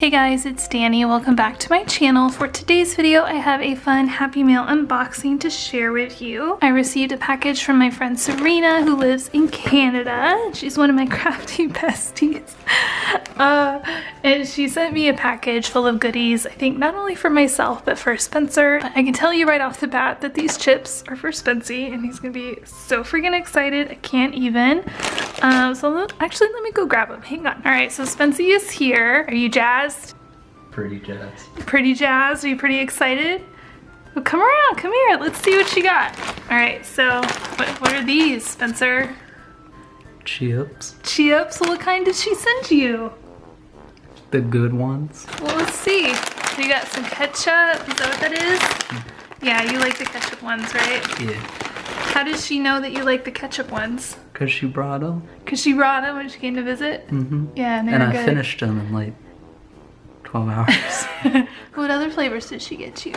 Hey guys, it's Danny. Welcome back to my channel. For today's video, I have a fun Happy Meal unboxing to share with you. I received a package from my friend Serena, who lives in Canada. She's one of my crafty besties. And she sent me a package full of goodies, I think not only for myself, but for Spencer. I can tell you right off the bat that these chips are for Spency, and he's gonna be so freaking excited. I can't even. Actually, let me go grab him. Hang on. All right, so Spency is here. Are you jazzed? Pretty jazzed. Pretty jazzed? Are you pretty excited? Well, come around, come here. Let's see what you got. All right, so what are these, Spencer? Chips. Chips? Well, what kind did she send you? The good ones. Well, let's see. So you got some ketchup. Is that what that is? Yeah, you like the ketchup ones, right? Yeah. How does she know that you like the ketchup ones? Because she brought them. Because she brought them when she came to visit? Mm-hmm. Yeah, and I good. finished them in like 12 hours. What other flavors did she get you?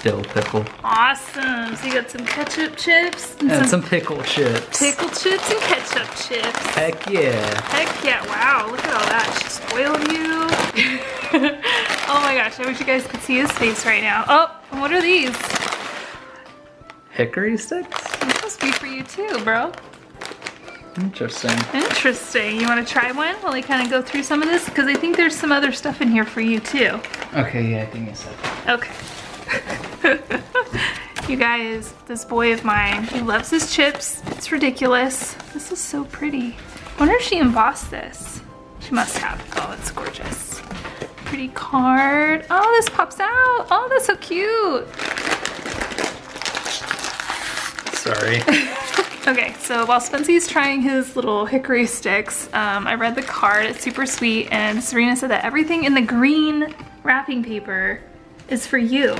Dill pickle. Awesome. So you got some ketchup chips. And some pickle chips. Pickle chips and ketchup chips. Heck yeah. Heck yeah. Wow, look at all that. She's spoiled you. Oh my gosh, I wish you guys could see his face right now. Oh, and what are these? Hickory sticks? These must be for you too, bro. Interesting. Interesting. You want to try one while I kind of go through some of this? Because I think there's some other stuff in here for you too. Okay, yeah, I think you said that. Okay. You guys, this boy of mine, he loves his chips. It's ridiculous. This is so pretty. I wonder if she embossed this. She must have. Oh, it's gorgeous. Pretty card. Oh, this pops out. Oh, that's so cute. Sorry. Okay, so while Spency's trying his little hickory sticks, I read the card. It's super sweet, and Serena said that everything in the green wrapping paper is for you.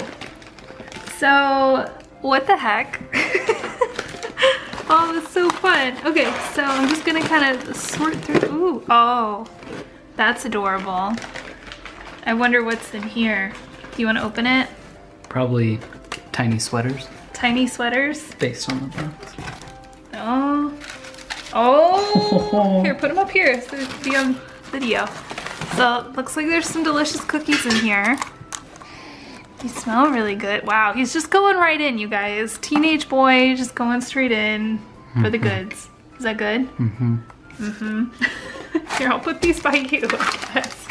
So, what the heck? Oh, that's so fun. Okay, so I'm just gonna kind of sort through. Ooh, oh, that's adorable. I wonder what's in here. Do you want to open it? Probably tiny sweaters. Tiny sweaters? Based on the box. Oh. Oh! Here, put them up here so it can be on video. So, looks like there's some delicious cookies in here. They smell really good. Wow, he's just going right in, you guys. Teenage boy just going straight in for the goods. Is that good? Mm-hmm. Mm-hmm. Here, I'll put these by you. Yes.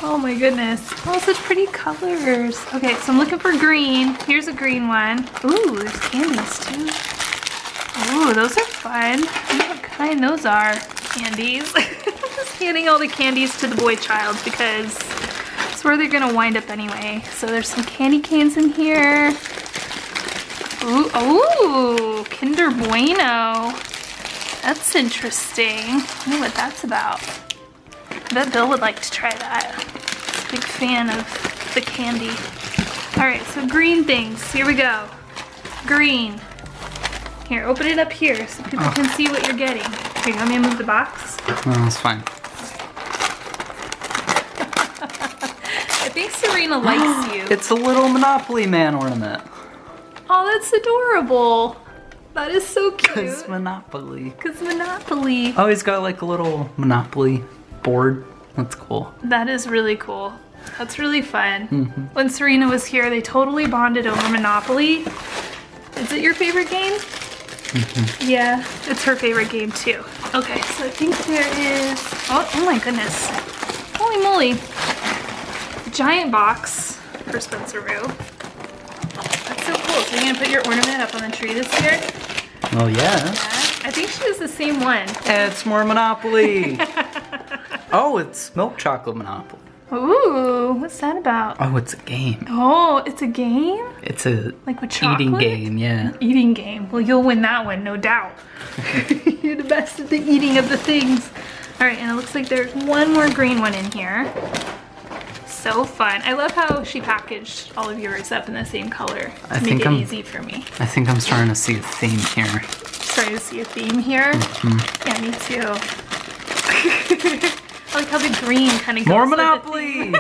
Oh my goodness. Oh, such pretty colors. Okay, so I'm looking for green. Here's a green one. Ooh, there's candies too. Ooh, those are fun. I wonder what kind those are. Candies. Just handing all the candies to the boy child because it's where they're gonna wind up anyway. So there's some candy canes in here. Ooh, ooh, Kinder Bueno. That's interesting. I wonder what that's about. I bet Bill would like to try that. He's a big fan of the candy. All right, so green things. Here we go. Green. Here, open it up here so people can see what you're getting. Here, you want me to move the box? No, that's fine. I think Serena likes you. It's a little Monopoly Man ornament. Oh, that's adorable. That is so cute. Because Monopoly. Because Monopoly. Oh, he's got like a little Monopoly board. That's cool. That is really cool. That's really fun. Mm-hmm. When Serena was here, they totally bonded over Monopoly. Is it your favorite game? Mm-hmm. Yeah, it's her favorite game too. Okay, so I think there is, oh my goodness. Holy moly. A giant box for Spencer Roo. That's so cool. So you're gonna put your ornament up on the tree this year? Oh yeah. I think she has the same one. It's more Monopoly. Oh, it's milk chocolate Monopoly. Ooh, what's that about? Oh, it's a game. Oh, it's a game? It's a Like with chocolate? eating game, yeah. Eating game. Well, you'll win that one, no doubt. You're the best at the eating of the things. All right, and it looks like there's one more green one in here. So fun. I love how she packaged all of yours up in the same color to make it easy for me. I think I'm starting to see a theme here. Starting to see a theme here? Mm-hmm. Yeah, me too. I like how the green kind of goes more Monopoly!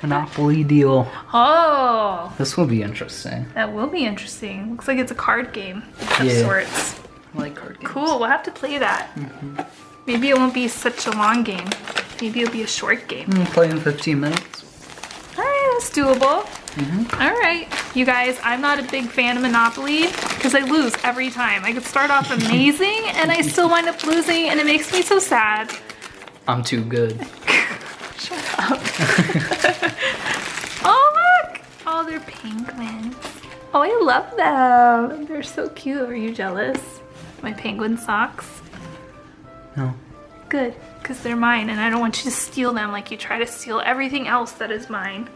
Monopoly deal. Oh! This will be interesting. That will be interesting. Looks like it's a card game of sorts. I like card games. Cool, we'll have to play that. Maybe it won't be such a long game. Maybe it'll be a short game. Play in 15 minutes. All right, that's doable. All right, you guys, I'm not a big fan of Monopoly because I lose every time. I could start off amazing and I still wind up losing, and it makes me so sad. I'm too good. Shut up. Oh, look. Oh, they're penguins. Oh, I love them. They're so cute. Are you jealous? My penguin socks? No. Good, because they're mine and I don't want you to steal them like you try to steal everything else that is mine.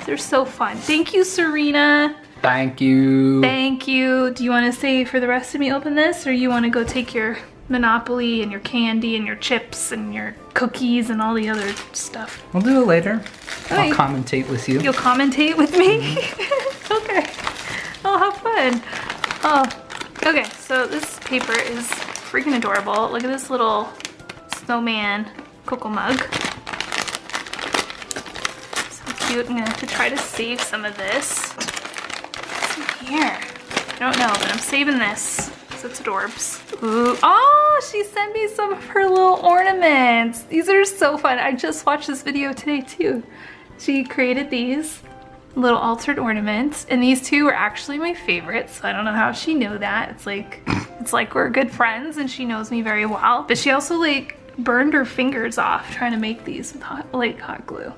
They're so fun. Thank you, Serena. Thank you. Thank you. Do you want to stay for the rest of me open this, or you want to go take your Monopoly and your candy and your chips and your cookies and all the other stuff? We'll do it later. Okay. I'll commentate with you. You'll commentate with me? Okay. Oh, how fun. Oh, okay. So this paper is freaking adorable. Look at this little snowman cocoa mug. So cute. I'm gonna have to try to save some of this. What's in here? I don't know, but I'm saving this because it's adorbs. Ooh. Oh, she sent me some of her little ornaments. These are so fun. I just watched this video today too. She created these little altered ornaments, and these two were actually my favorites, so I don't know how she knew that. It's like we're good friends and she knows me very well. But she also like burned her fingers off trying to make these with hot glue.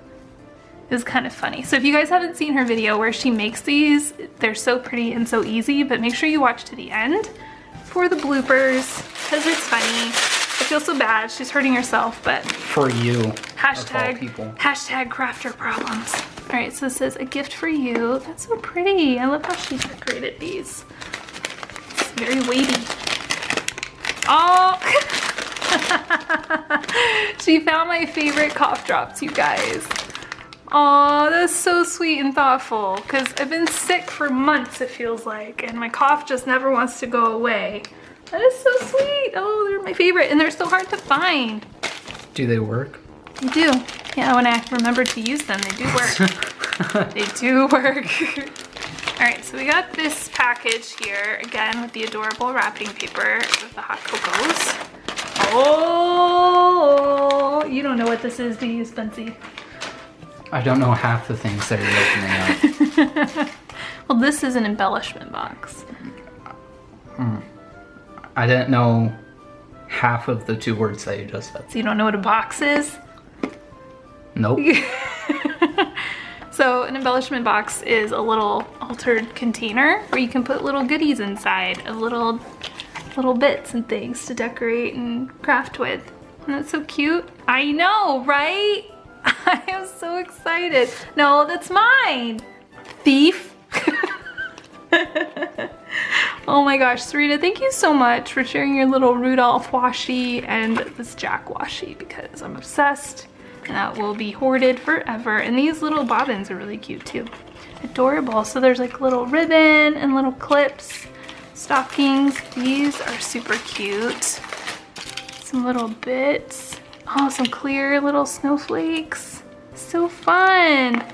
It was kind of funny. So if you guys haven't seen her video where she makes these, they're so pretty and so easy, but make sure you watch to the end for the bloopers because it's funny. I feel so bad. She's hurting herself, but For you. hashtag, Of all people. hashtag crafter problems. All right, so it says a gift for you. That's so pretty. I love how she decorated these. It's very weighty. Oh, she found my favorite cough drops, you guys. Oh, that's so sweet and thoughtful because I've been sick for months, it feels like, and my cough just never wants to go away. That is so sweet. Oh, they're my favorite, and they're so hard to find. Do they work? They do. Yeah, when I remember to use them, they do work. They do work. All right, so we got this package here, again, with the adorable wrapping paper with the hot cocos. Oh, you don't know what this is, do you, Spency? I don't know half the things that you're opening up. Well, this is an embellishment box. I didn't know half of the 2 words that you just said. So you don't know what a box is? Nope. So an embellishment box is a little altered container where you can put little goodies inside of little bits and things to decorate and craft with. And that's so cute. I know, right? I am so excited. No, that's mine. Thief. Oh my gosh, Serena, thank you so much for sharing your little Rudolph washi and this Jack washi because I'm obsessed. And that will be hoarded forever. And these little bobbins are really cute too. Adorable. So there's like little ribbon and little clips, stockings. These are super cute. Some little bits. Oh, some clear little snowflakes. So fun.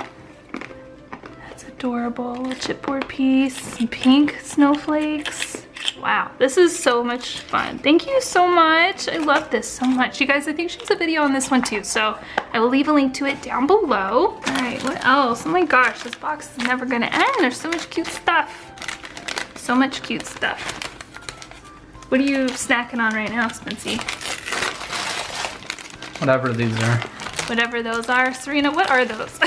That's adorable. A little chipboard piece. Some pink snowflakes. Wow, this is so much fun. Thank you so much. I love this so much. You guys, I think she has a video on this one too, so I will leave a link to it down below. All right, what else? Oh my gosh, this box is never gonna end. There's so much cute stuff. So much cute stuff. What are you snacking on right now, Spency? Whatever these are. Whatever those are. Serena, what are those?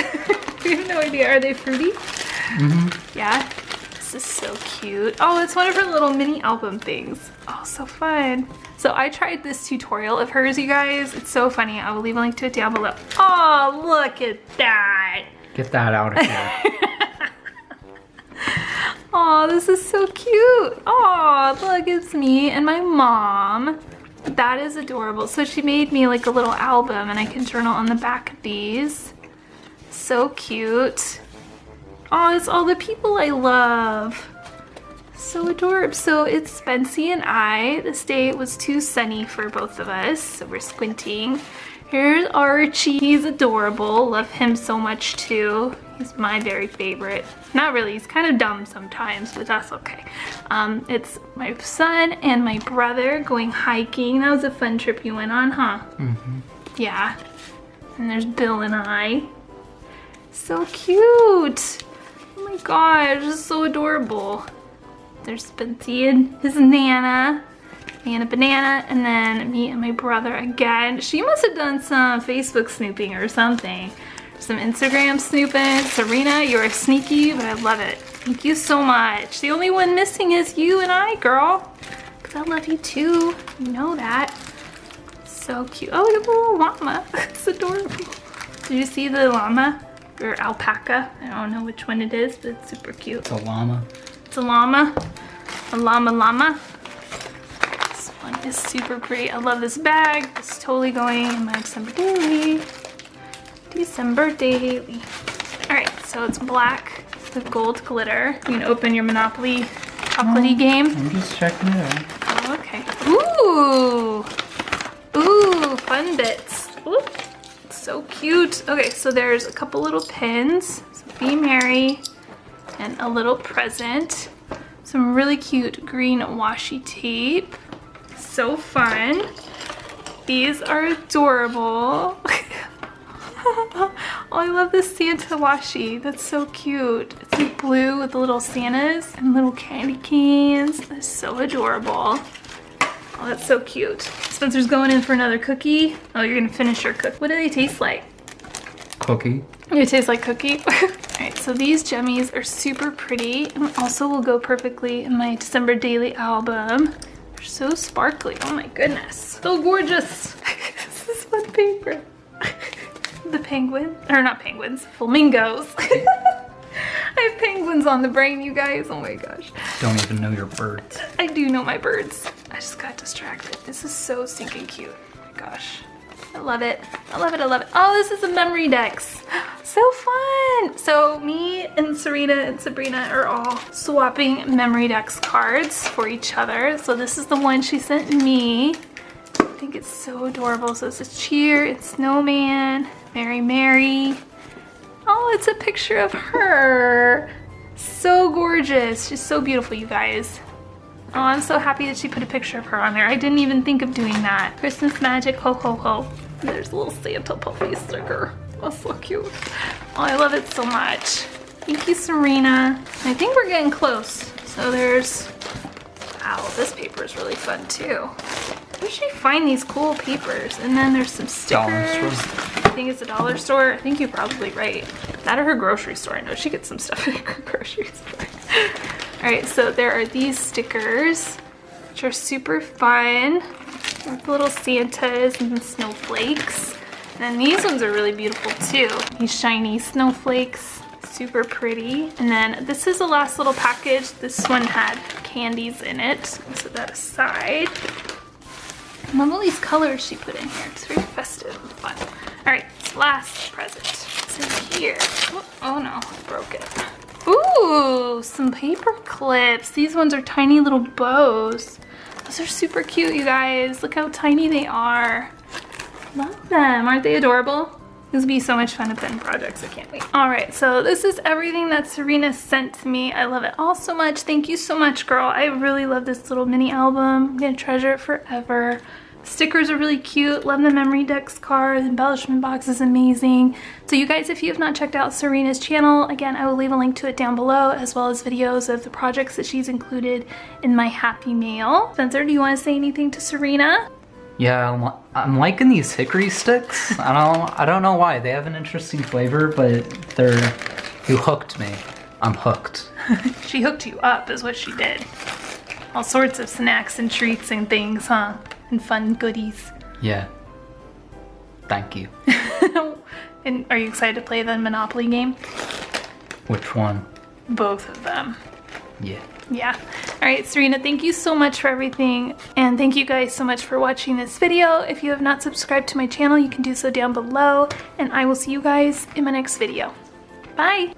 We have no idea. Are they fruity? Mm-hmm. Yeah. This is so cute. Oh, it's one of her little mini album things. Oh, so fun. So I tried this tutorial of hers, you guys. It's so funny. I will leave a link to it down below. Oh, look at that. Get that out of here. Oh, this is so cute. Oh, look, it's me and my mom. That is adorable. So she made me like a little album and I can journal on the back of these. So cute. Oh, it's all the people I love. So adorable. So it's Spency and I. This day it was too sunny for both of us, so we're squinting. Here's Archie. He's adorable. Love him so much too. He's my very favorite. Not really, he's kind of dumb sometimes, but that's okay. It's my son and my brother going hiking. That was a fun trip you went on, huh? Mm-hmm. Yeah. And there's Bill and I. So cute. Oh my gosh, this is so adorable. There's Spency and his Nana. Nana Banana, and then me and my brother again. She must have done some Facebook snooping or something. Some Instagram snooping. Serena, you're sneaky, but I love it. Thank you so much. The only one missing is you and I, girl. Because I love you too. You know that. So cute. Oh, look at the little llama. It's adorable. Did you see the llama? Or alpaca? I don't know which one it is, but it's super cute. It's a llama. It's a llama. A llama. This one is super pretty. I love this bag. It's totally going in my December daily. December daily. Alright, so it's black with gold glitter. You can open your Monopoly chocolatey game. I'm just checking it out. Oh, okay. Ooh! Ooh, fun bits. Ooh, it's so cute. Okay, so there's a couple little pins. So be merry. And a little present. Some really cute green washi tape. So fun. These are adorable. Oh, I love this Santa washi. That's so cute. It's like blue with the little Santas and little candy canes. That's so adorable. Oh, that's so cute. Spencer's going in for another cookie. Oh, you're gonna finish your cookie. What do they taste like? Cookie. They taste like cookie. Alright, so these jummies are super pretty and also will go perfectly in my December daily album. They're so sparkly. Oh my goodness. So gorgeous. This is fun paper. The penguin, or not penguins, flamingos. I have penguins on the brain, you guys. Oh my gosh. Don't even know your birds. I do know my birds. I just got distracted. This is so stinking cute. Oh my gosh. I love it. I love it. I love it. Oh, this is a memory dex. So fun. So me and Serena and Sabrina are all swapping memory dex cards for each other. So this is the one she sent me. I think it's so adorable. So it's a cheer, it's snowman, Mary Mary. Oh, it's a picture of her. So gorgeous. She's so beautiful, you guys. Oh, I'm so happy that she put a picture of her on there. I didn't even think of doing that. Christmas magic, ho ho ho. There's a little Santa puppy sticker. Oh, so cute. Oh, I love it so much. Thank you, Serena. I think we're getting close. So there's, wow, this paper is really fun too. Where does she find these cool papers? And then there's some stickers. Dollar store. I think it's a dollar store. I think you're probably right. That or her grocery store. I know she gets some stuff at her grocery store. All right, so there are these stickers, which are super fun. With little Santas and snowflakes. And then these ones are really beautiful too. These shiny snowflakes, super pretty. And then this is the last little package. This one had candies in it. Set that aside. I love all these colors she put in here. It's very festive and fun. All right, last present. What's in here? Oh no, I broke it. Ooh, some paper clips. These ones are tiny little bows. Those are super cute, you guys. Look how tiny they are. Love them. Aren't they adorable? This will be so much fun to put in projects. I can't wait. All right, so this is everything that Serena sent to me. I love it all so much. Thank you so much, girl. I really love this little mini album. I'm gonna treasure it forever. Stickers are really cute. Love the memory dex card. The embellishment box is amazing. So you guys, if you have not checked out Serena's channel, again, I will leave a link to it down below, as well as videos of the projects that she's included in my Happy Mail. Spencer, do you want to say anything to Serena? Yeah, I'm liking these hickory sticks. I don't know why. They have an interesting flavor, but you hooked me. I'm hooked. She hooked you up is what she did. All sorts of snacks and treats and things, huh? And fun goodies. Yeah. Thank you. And are you excited to play the Monopoly game? Which one? Both of them. Yeah. Yeah. All right, Serena, thank you so much for everything. And thank you guys so much for watching this video. If you have not subscribed to my channel, you can do so down below. And I will see you guys in my next video. Bye.